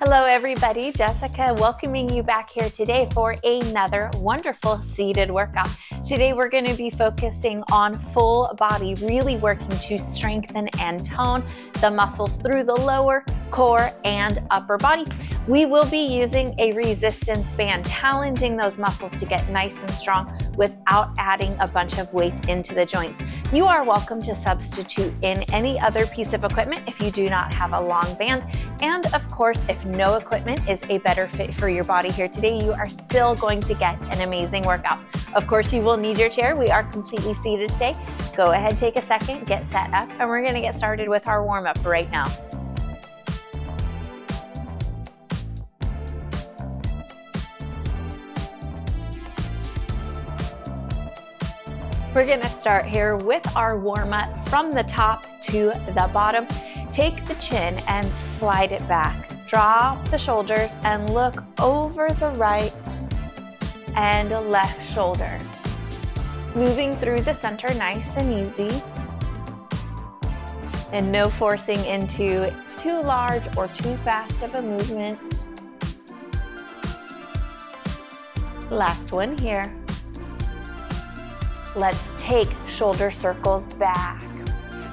Hello everybody, Jessica welcoming you back here today for another wonderful seated workout. Today we're going to be focusing on full body, really working to strengthen and tone the muscles through the lower, core, and upper body. We will be using a resistance band, challenging those muscles to get nice and strong without adding a bunch of weight into the joints. You are welcome to substitute in any other piece of equipment if you do not have a long band. And of course, if no equipment is a better fit for your body here today, you are still going to get an amazing workout. Of course, you will need your chair. We are completely seated today. Go ahead, take a second, get set up, and we're going to get started with our warm-up right now. We're going to start here with our warm-up from the top to the bottom. Take the chin and slide it back. Drop the shoulders and look over the right and left shoulder. Moving through the center nice and easy. And no forcing into too large or too fast of a movement. Last one here. Let's take shoulder circles back.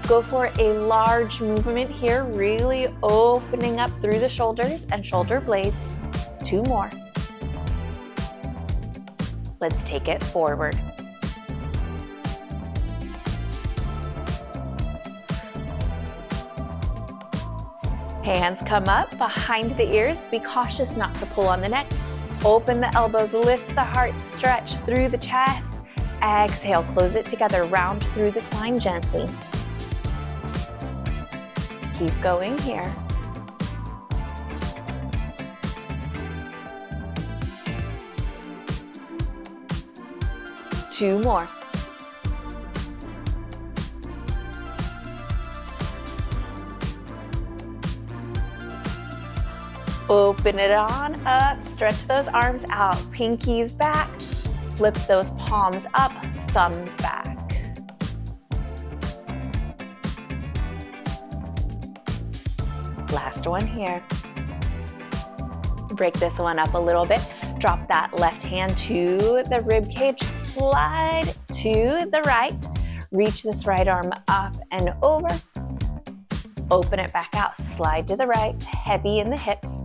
Go for a large movement here, really opening up through the shoulders and shoulder blades. 2 more. Let's take it forward. Hands come up behind the ears. Be cautious not to pull on the neck. Open the elbows, lift the heart, stretch through the chest. Exhale, close it together, round through the spine gently. Keep going here. Two more. Open it on up, stretch those arms out, pinkies back. Flip those palms up, thumbs back. Last one here. Break this one up a little bit. Drop that left hand to the rib cage, slide to the right. Reach this right arm up and over. Open it back out, slide to the right, heavy in the hips,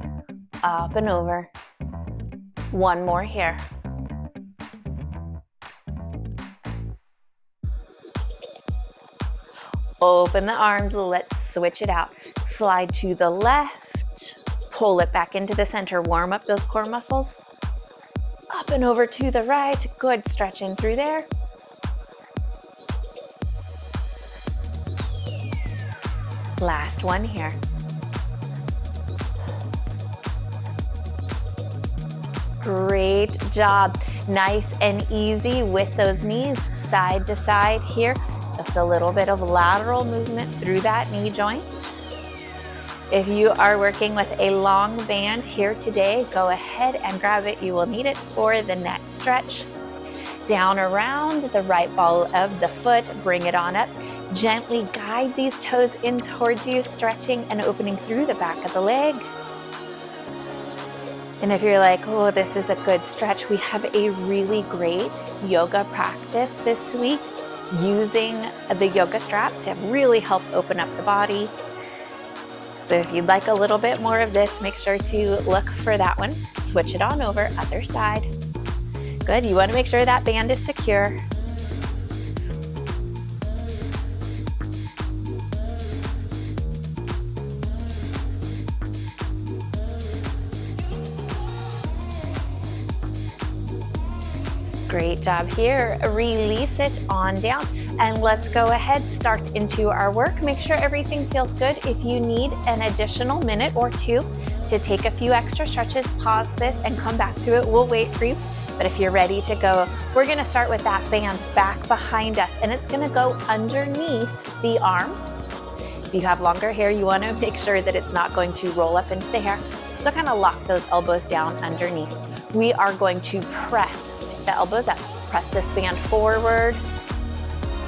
up and over. One more here. Open the arms, let's switch it out. Slide to the left, pull it back into the center, warm up those core muscles. Up and over to the right, good, stretching through there. Last one here. Great job. Nice and easy with those knees side to side here. Just a little bit of lateral movement through that knee joint. If you are working with a long band here today, go ahead and grab it. You will need it for the next stretch. Down around the right ball of the foot, bring it on up. Gently guide these toes in towards you, stretching and opening through the back of the leg. And if you're like, oh, this is a good stretch, we have a really great yoga practice this week using the yoga strap to really help open up the body. So if you'd like a little bit more of this, make sure to look for that one. Switch it on over, other side. Good, you want to make sure that band is secure. Great job here. Release it on down and let's go ahead, start into our work. Make sure everything feels good. If you need an additional minute or two to take a few extra stretches, pause this and come back to it. We'll wait for you. But if you're ready to go, we're gonna start with that band back behind us and it's gonna go underneath the arms. If you have longer hair, you wanna make sure that it's not going to roll up into the hair. So kind of lock those elbows down underneath. We are going to press the elbows up. Press this band forward,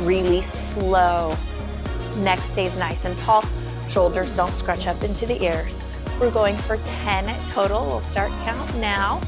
really slow. Neck stays nice and tall. Shoulders don't scrunch up into the ears. We're going for 10 total. We'll start count now.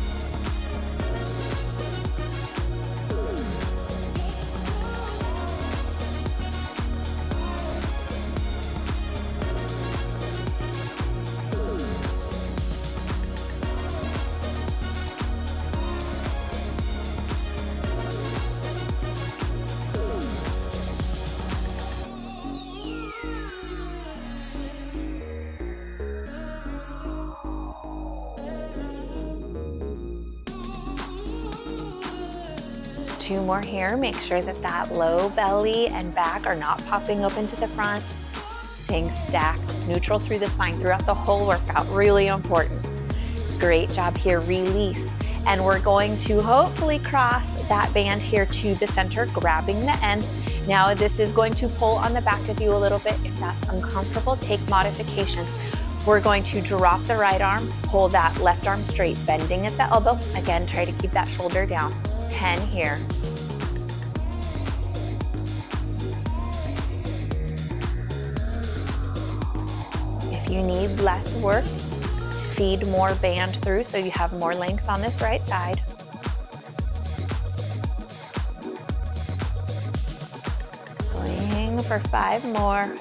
Two more here. Make sure that that low belly and back are not popping open to the front. Staying stacked, neutral through the spine throughout the whole workout. Really important. Great job here. Release. And we're going to hopefully cross that band here to the center, grabbing the ends. Now this is going to pull on the back of you a little bit. If that's uncomfortable, take modifications. We're going to drop the right arm, pull that left arm straight, bending at the elbow. Again, try to keep that shoulder down. 10 here. If you need less work, feed more band through so you have more length on this right side. Swing for 5 more.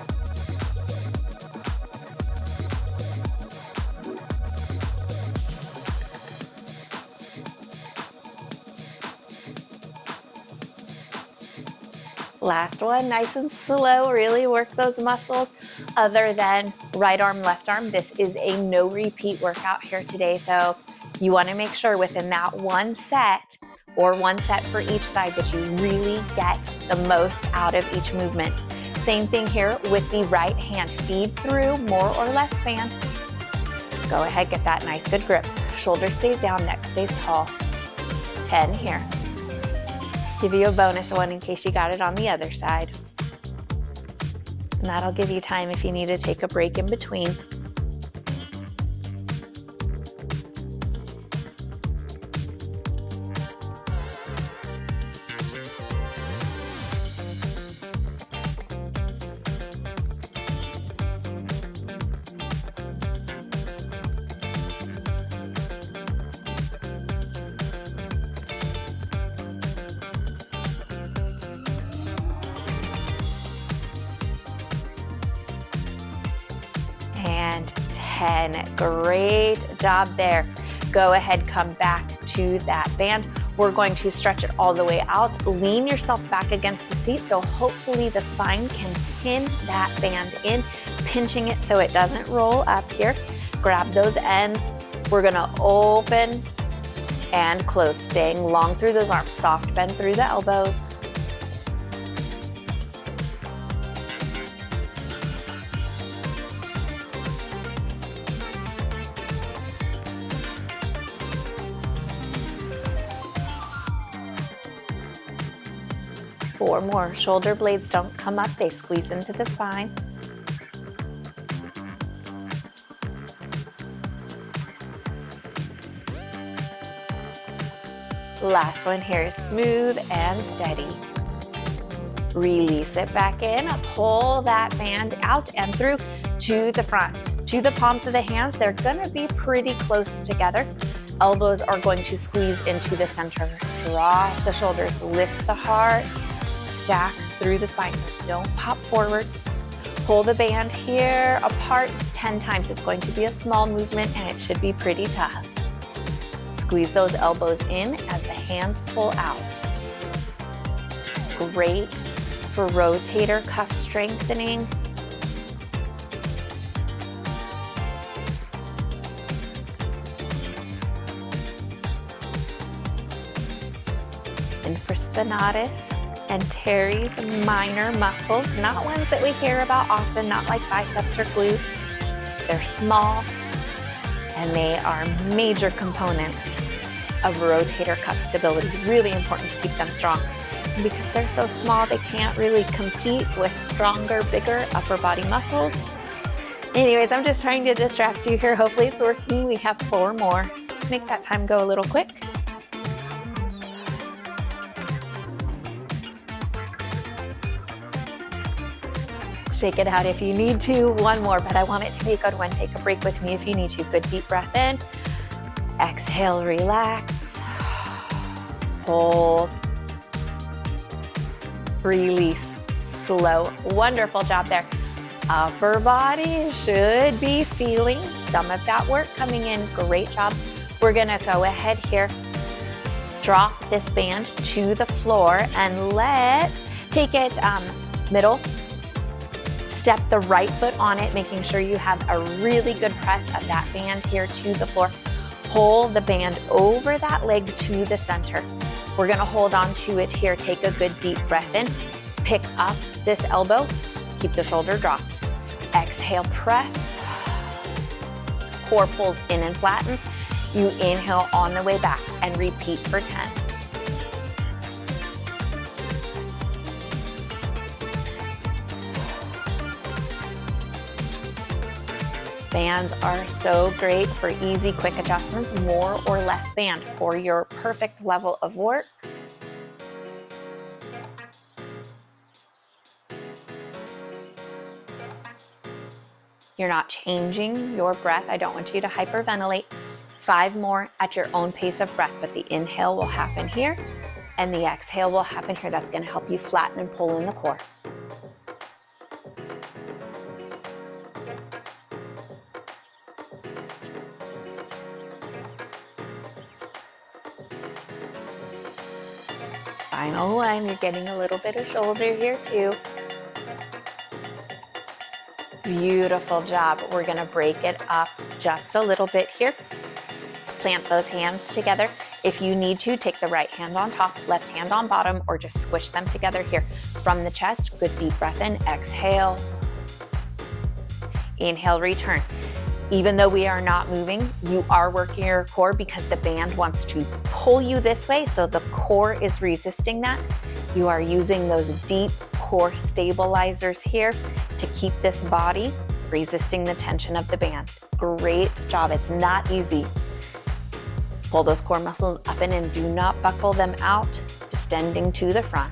Last one, nice and slow, really work those muscles. Other than right arm, left arm, this is a no repeat workout here today. So you wanna make sure within that one set or one set for each side that you really get the most out of each movement. Same thing here with the right hand. Feed through more or less band. Go ahead, get that nice good grip. Shoulder stays down, neck stays tall. 10 here. Give you a bonus one in case you got it on the other side. And that'll give you time if you need to take a break in between. And 10, great job there. Go ahead, come back to that band. We're going to stretch it all the way out. Lean yourself back against the seat so hopefully the spine can pin that band in, pinching it so it doesn't roll up here. Grab those ends. We're gonna open and close, staying long through those arms, soft bend through the elbows. Four more. Shoulder blades don't come up, they squeeze into the spine. Last one here, smooth and steady. Release it back in, pull that band out and through to the front. To the palms of the hands, they're gonna be pretty close together. Elbows are going to squeeze into the center. Drop the shoulders, lift the heart, stack through the spine. Don't pop forward. Pull the band here apart 10 times. It's going to be a small movement and it should be pretty tough. Squeeze those elbows in as the hands pull out. Great for rotator cuff strengthening. And for spinatus and teres minor muscles, not ones that we hear about often, not like biceps or glutes. They're small and they are major components of rotator cuff stability. Really important to keep them strong. And because they're so small, they can't really compete with stronger, bigger upper body muscles. Anyways, I'm just trying to distract you here. Hopefully it's working. We have 4 more. Make that time go a little quick. Shake it out if you need to. One more, but I want it to be a good one. Take a break with me if you need to. Good deep breath in. Exhale, relax. Hold. Release. Slow. Wonderful job there. Upper body should be feeling some of that work coming in. Great job. We're gonna go ahead here. Drop this band to the floor and let's take it middle. Step the right foot on it, making sure you have a really good press of that band here to the floor. Pull the band over that leg to the center. We're gonna hold on to it here. Take a good deep breath in. Pick up this elbow. Keep the shoulder dropped. Exhale, press. Core pulls in and flattens. You inhale on the way back and repeat for 10. Bands are so great for easy, quick adjustments, more or less band for your perfect level of work. You're not changing your breath. I don't want you to hyperventilate. 5 more at your own pace of breath, but the inhale will happen here and the exhale will happen here. That's going to help you flatten and pull in the core. Final one. You're getting a little bit of shoulder here too. Beautiful job. We're going to break it up just a little bit here. Plant those hands together. If you need to, take the right hand on top, left hand on bottom, or just squish them together here. From the chest, good deep breath in, exhale. Inhale, return. Even though we are not moving, you are working your core because the band wants to pull you this way, so the core is resisting that. You are using those deep core stabilizers here to keep this body resisting the tension of the band. Great job. It's not easy. Pull those core muscles up and in. Do not buckle them out, distending to the front.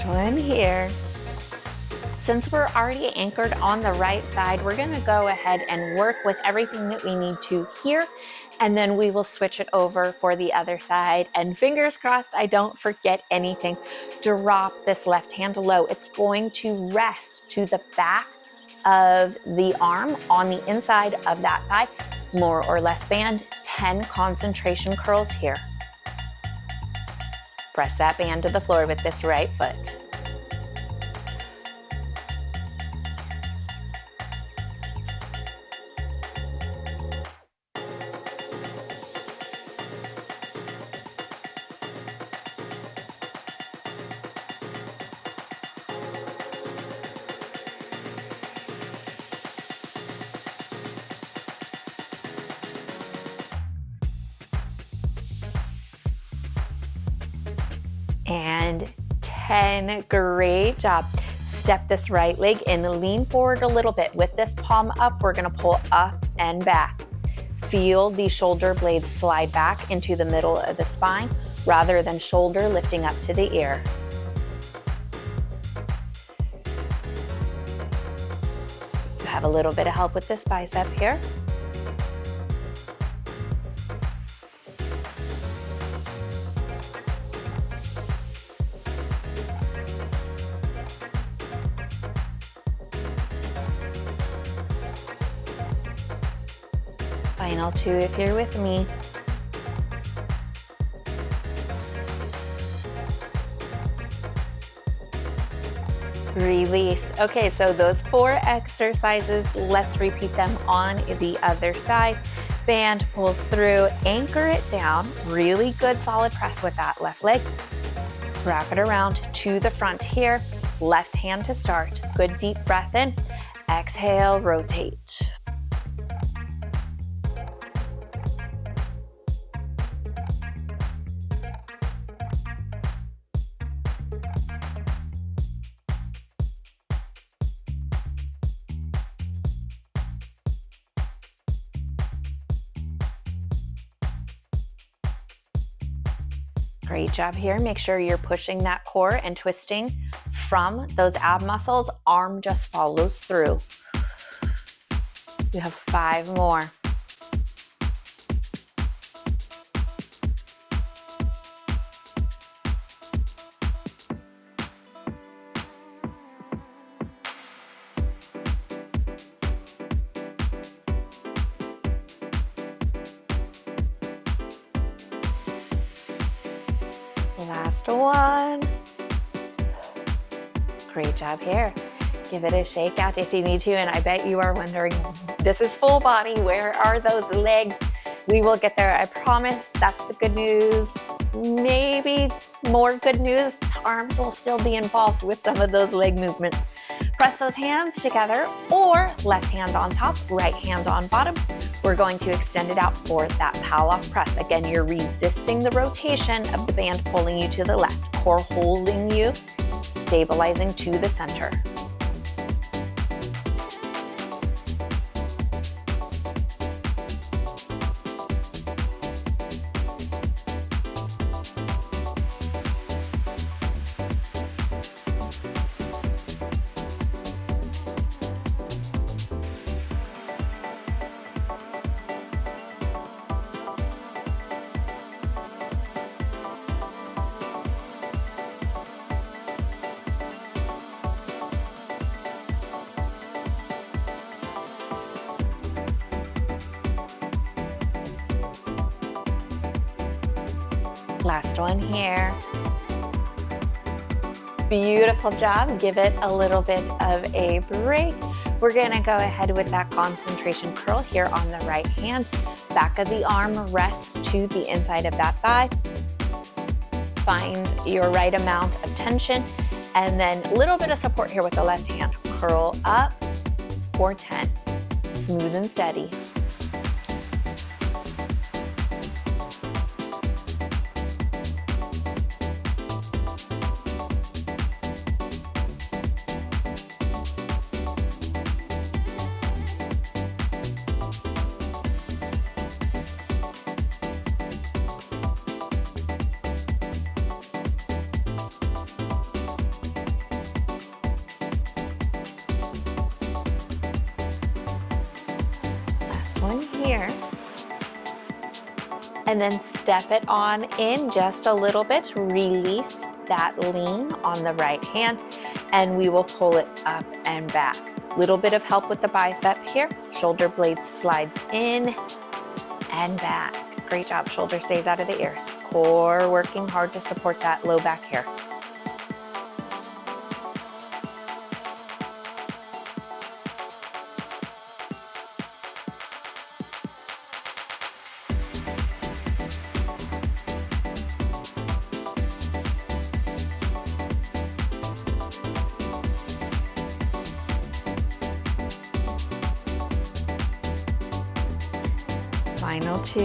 One here. Since we're already anchored on the right side, we're going to go ahead and work with everything that we need to here, and then we will switch it over for the other side. And fingers crossed I don't forget anything. Drop this left hand low. It's going to rest to the back of the arm on the inside of that thigh. More or less band. 10 concentration curls here. Press that band to the floor with this right foot. And 10, great job. Step this right leg in, lean forward a little bit. With this palm up, we're gonna pull up and back. Feel the shoulder blades slide back into the middle of the spine rather than shoulder lifting up to the ear. You have a little bit of help with this bicep here. Final 2 if you're with me. Release. Okay, so those 4 exercises, let's repeat them on the other side. Band pulls through, anchor it down. Really good solid press with that left leg. Wrap it around to the front here. Left hand to start. Good deep breath in. Exhale, rotate. Great job here. Make sure you're pushing that core and twisting from those ab muscles. Arm just follows through. You have 5 more. Last one. Great job here. Give it a shake out if you need to, and I bet you are wondering, this is full body, where are those legs? We will get there, I promise. That's the good news. Maybe more good news, arms will still be involved with some of those leg movements. Press those hands together, or left hand on top, right hand on bottom. We're going to extend it out for that pal-off press. Again, you're resisting the rotation of the band pulling you to the left, core holding you, stabilizing to the center. Last one here. Beautiful job. Give it a little bit of a break. We're gonna go ahead with that concentration curl here on the right hand. Back of the arm rests to the inside of that thigh. Find your right amount of tension, and then a little bit of support here with the left hand. Curl up for 10. Smooth and steady. One here, and then step it on in just a little bit. Release that lean on the right hand, and we will pull it up and back. Little bit of help with the bicep here. Shoulder blade slides in and back. Great job. Shoulder stays out of the ears. Core working hard to support that low back here. Final 2.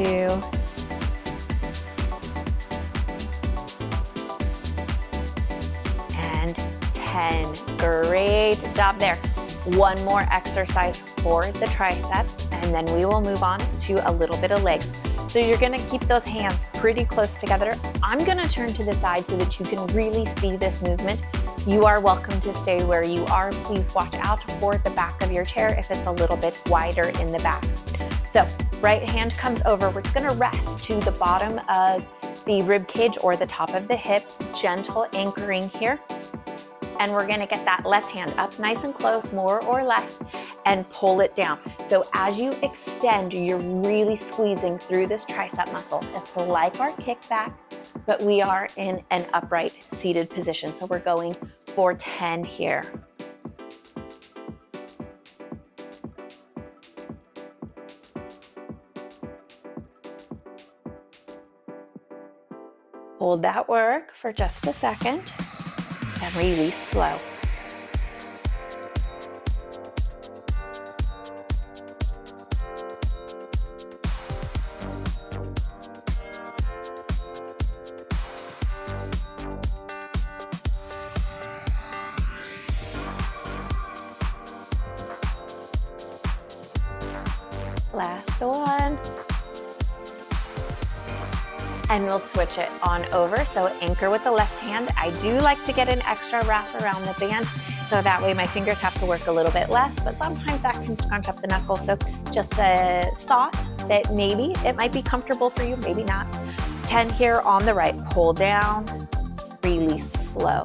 And 10. Great job there. One more exercise for the triceps, and then we will move on to a little bit of legs. So you're gonna keep those hands pretty close together. I'm gonna turn to the side so that you can really see this movement. You are welcome to stay where you are. Please watch out for the back of your chair if it's a little bit wider in the back. So right hand comes over. We're gonna rest to the bottom of the rib cage or the top of the hip, gentle anchoring here. And we're gonna get that left hand up nice and close, more or less, and pull it down. So as you extend, you're really squeezing through this tricep muscle. It's like our kickback, but we are in an upright seated position. So we're going for 10 here. Hold that work for just a second and release slow. Last one. And we'll switch it on over. So anchor with the left hand. I do like to get an extra wrap around the band, so that way my fingers have to work a little bit less, but sometimes that can scrunch up the knuckles. So just a thought that maybe it might be comfortable for you, maybe not. 10 here on the right, pull down, release slow.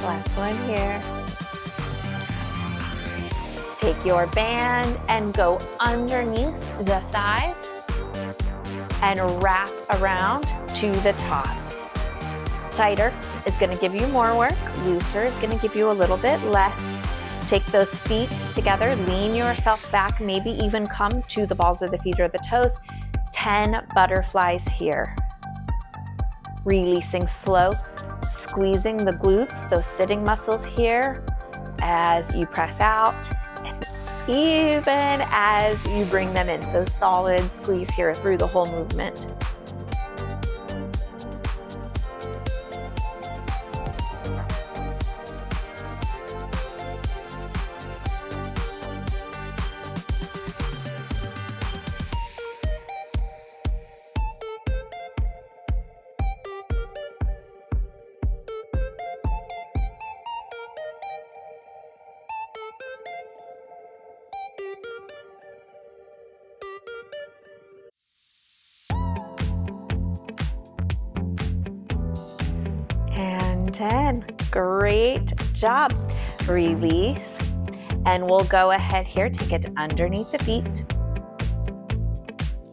Last one here. Take your band and go underneath the thighs and wrap around to the top. Tighter is going to give you more work. Looser is going to give you a little bit less. Take those feet together, lean yourself back, maybe even come to the balls of the feet or the toes. 10 butterflies here. Releasing slow, squeezing the glutes, those sitting muscles here as you press out, and even as you bring them in. So solid squeeze here through the whole movement. And 10. Great job. Release. And we'll go ahead here, take it underneath the feet.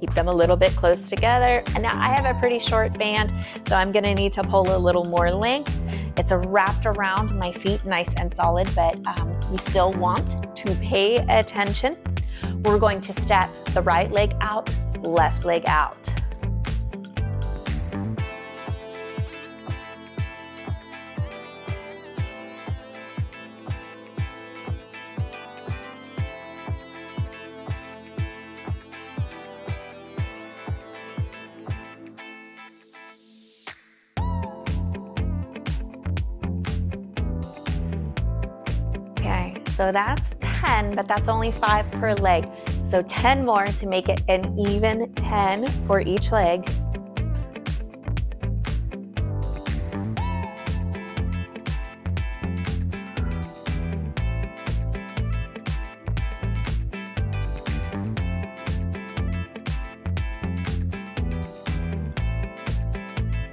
Keep them a little bit close together. And now I have a pretty short band, so I'm gonna need to pull a little more length. It's wrapped around my feet, nice and solid, but we still want to pay attention. We're going to step the right leg out, left leg out. So that's 10, but that's only 5 per leg. So 10 more to make it an even 10 for each leg.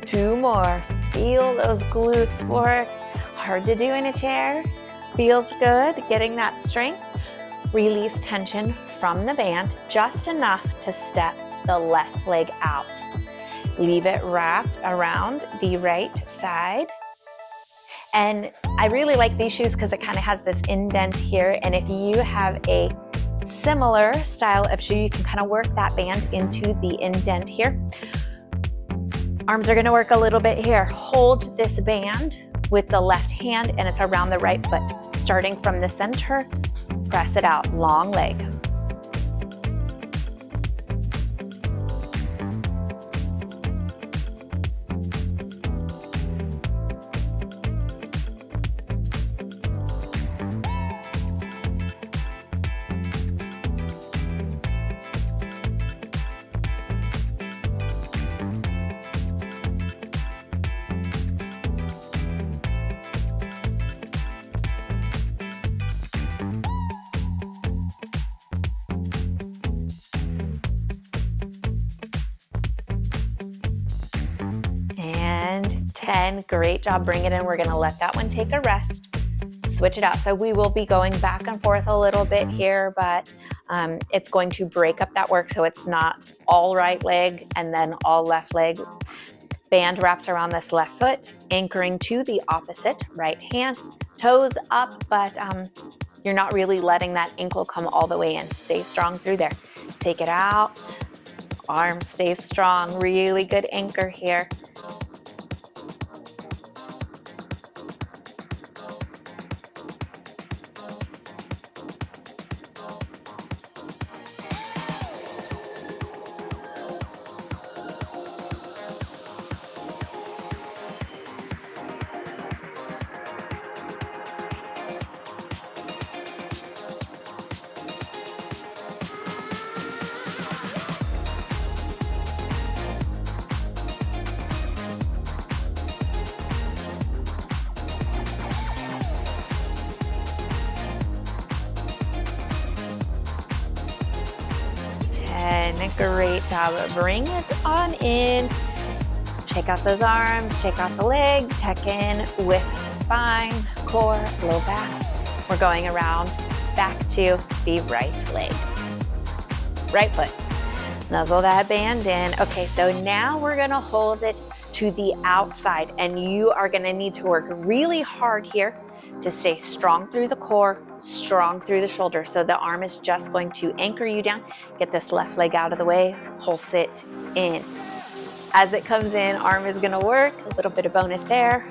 Two more. Feel those glutes work. Hard to do in a chair. Feels good, getting that strength. Release tension from the band, just enough to step the left leg out. Leave it wrapped around the right side. And I really like these shoes because it kind of has this indent here. And if you have a similar style of shoe, you can kind of work that band into the indent here. Arms are gonna work a little bit here. Hold this band with the left hand and it's around the right foot. Starting from the center, press it out, long leg. And 10, great job, bring it in. We're gonna let that one take a rest. Switch it out. So we will be going back and forth a little bit here, but it's going to break up that work so it's not all right leg and then all left leg. Band wraps around this left foot, anchoring to the opposite right hand. Toes up, but You're not really letting that ankle come all the way in. Stay strong through there. Take it out. Arm stays strong. Really good anchor here. Great job. Bring it on in. Shake out those arms, shake out the leg, check in with spine, core, low back. We're going around back to the right leg. Right foot. Nuzzle that band in. Okay, so now we're gonna hold it to the outside, and you are gonna need to work really hard here to stay strong through the core, strong through the shoulder. So the arm is just going to anchor you down. Get this left leg out of the way, pulse it in. As it comes in, arm is gonna work, a little bit of bonus there.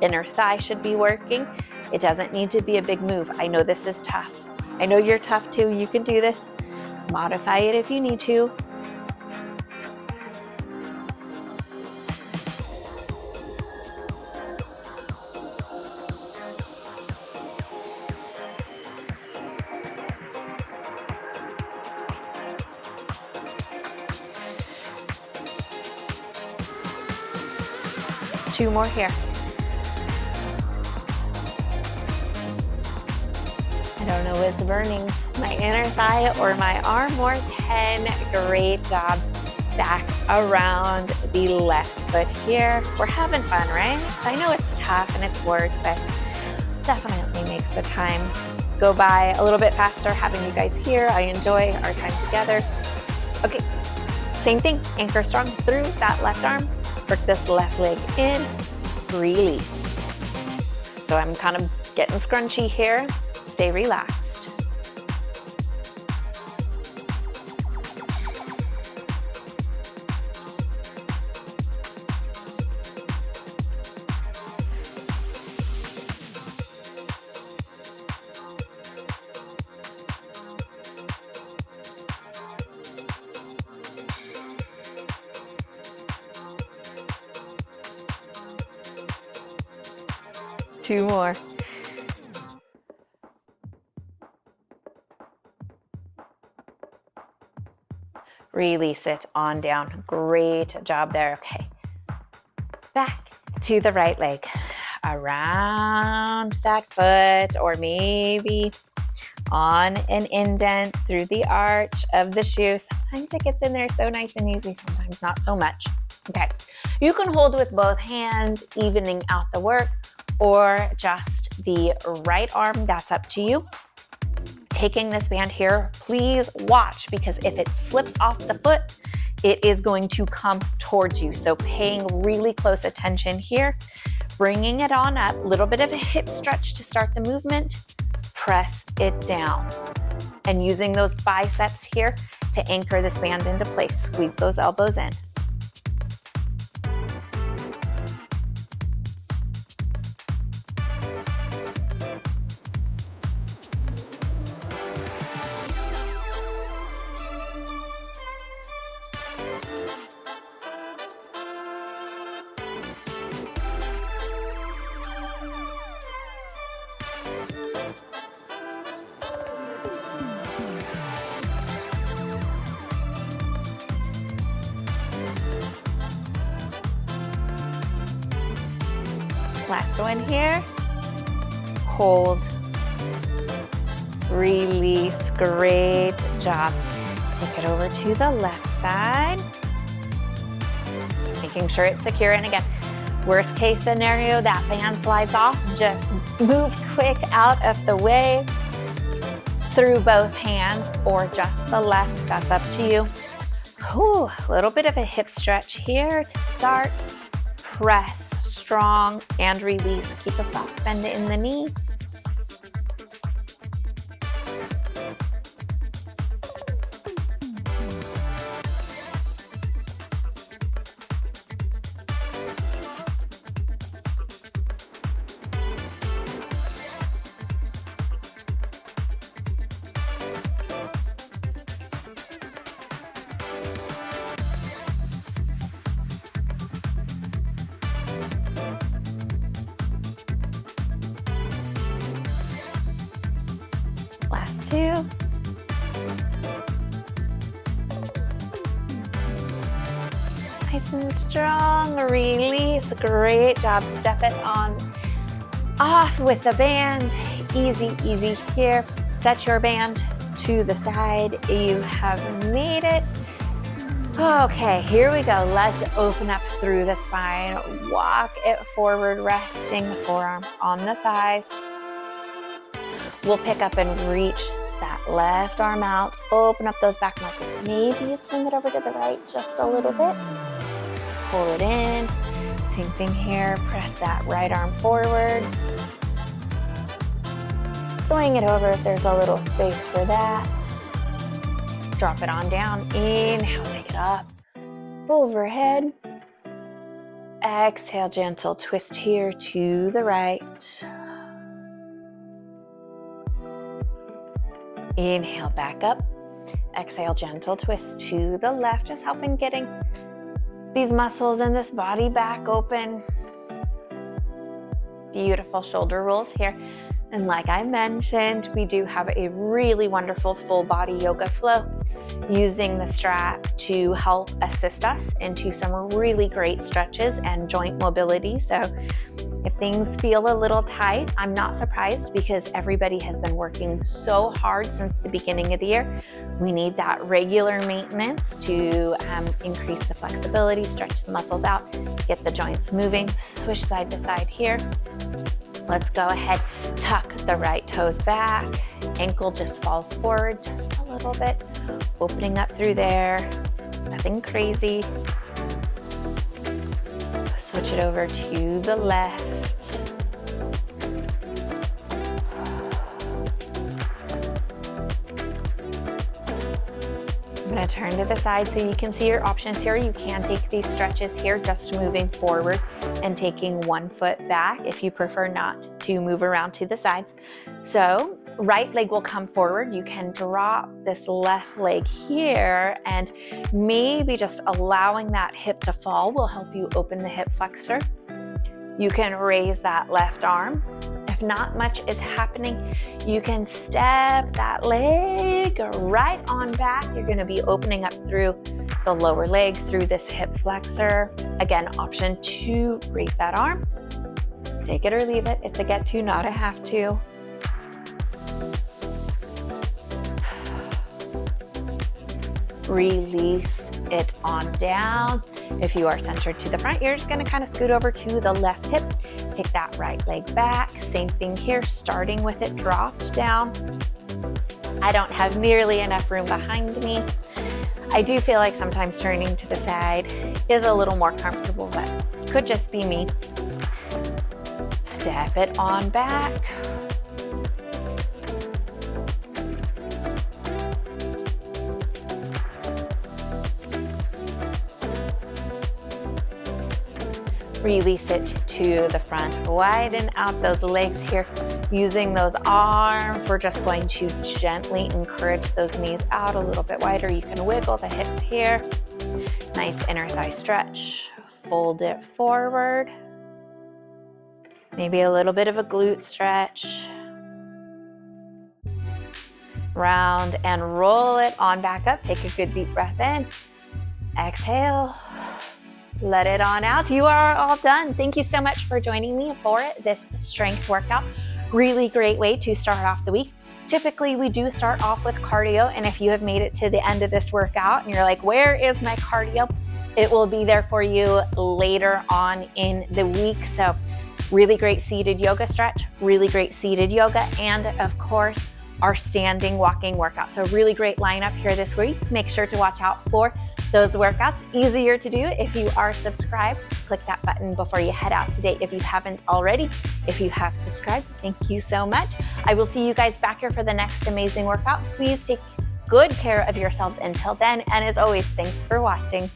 Inner thigh should be working. It doesn't need to be a big move. I know this is tough. I know you're tough too, you can do this. Modify it if you need to. Two more here. I don't know what's burning, my inner thigh or my arm more. 10, great job. Back around the left foot here. We're having fun, right? I know it's tough and it's work, but definitely makes the time go by a little bit faster having you guys here. I enjoy our time together. Okay, same thing, anchor strong through that left arm. Work this left leg in, release. So I'm kind of getting scrunchy here. Stay relaxed. Two more. Release it on down. Great job there. Okay. Back to the right leg. Around that foot, or maybe on an indent through the arch of the shoe. Sometimes it gets in there so nice and easy, sometimes not so much. Okay. You can hold with both hands, evening out the work, or just the right arm, that's up to you. Taking this band here, please watch, because if it slips off the foot, it is going to come towards you. So paying really close attention here, bringing it on up, a little bit of a hip stretch to start the movement, press it down. And using those biceps here to anchor this band into place, squeeze those elbows in. Last one here. Hold. Release. Great job. Take it over to the left side. Making sure it's secure. And again, worst case scenario, that band slides off. Just move quick out of the way through both hands or just the left. That's up to you. Whew, a little bit of a hip stretch here to start. Press strong and release. Keep a soft bend in the knee. Last two. Nice and strong, release, great job. Step it on off with the band. Easy, easy here. Set your band to the side. You have made it. Okay, here we go. Let's open up through the spine. Walk it forward, resting the forearms on the thighs. We'll pick up and reach that left arm out. Open up those back muscles. Maybe you swing it over to the right just a little bit. Pull it in. Same thing here. Press that right arm forward. Swing it over if there's a little space for that. Drop it on down. Inhale, take it up. Overhead. Exhale, gentle twist here to the right. Inhale, back up. Exhale, gentle twist to the left, just helping getting these muscles in this body back open. Beautiful shoulder rolls here. And like I mentioned, we do have a really wonderful full body yoga flow using the strap to help assist us into some really great stretches and joint mobility. So if things feel a little tight, I'm not surprised because everybody has been working so hard since the beginning of the year. We need that regular maintenance to increase the flexibility, stretch the muscles out, get the joints moving. Switch side to side here. Let's go ahead, tuck the right toes back. Ankle just falls forward just a little bit. Opening up through there, nothing crazy. Switch it over to the left. I'm gonna turn to the side so you can see your options here. You can take these stretches here, just moving forward and taking one foot back if you prefer not to move around to the sides. So right leg will come forward. You can drop this left leg here and maybe just allowing that hip to fall will help you open the hip flexor. You can raise that left arm. If not much is happening, you can step that leg right on back. You're going to be opening up through the lower leg, through this hip flexor. Again, option 2, raise that arm. Take it or leave it. It's a get to, not a have to. Release it on down. If you are centered to the front, you're just going to kind of scoot over to the left hip. Take that right leg back. Same thing here, starting with it dropped down. I don't have nearly enough room behind me. I do feel like sometimes turning to the side is a little more comfortable, but could just be me. Step it on back. Release it to the front. Widen out those legs here. Using those arms, we're just going to gently encourage those knees out a little bit wider. You can wiggle the hips here. Nice inner thigh stretch. Fold it forward. Maybe a little bit of a glute stretch. Round and roll it on back up. Take a good deep breath in. Exhale. Let it on out. You are all done. Thank you so much for joining me for this strength workout. Really great way to start off the week. Typically, we do start off with cardio, and if you have made it to the end of this workout and you're like, where is my cardio? It will be there for you later on in the week. So really great seated yoga stretch, really great seated yoga, and of course, our standing walking workout. So really great lineup here this week. Make sure to watch out for those workouts. Easier to do if you are subscribed. Click that button before you head out today if you haven't already. If you have subscribed, thank you so much. I will see you guys back here for the next amazing workout. Please take good care of yourselves until then. And as always, thanks for watching.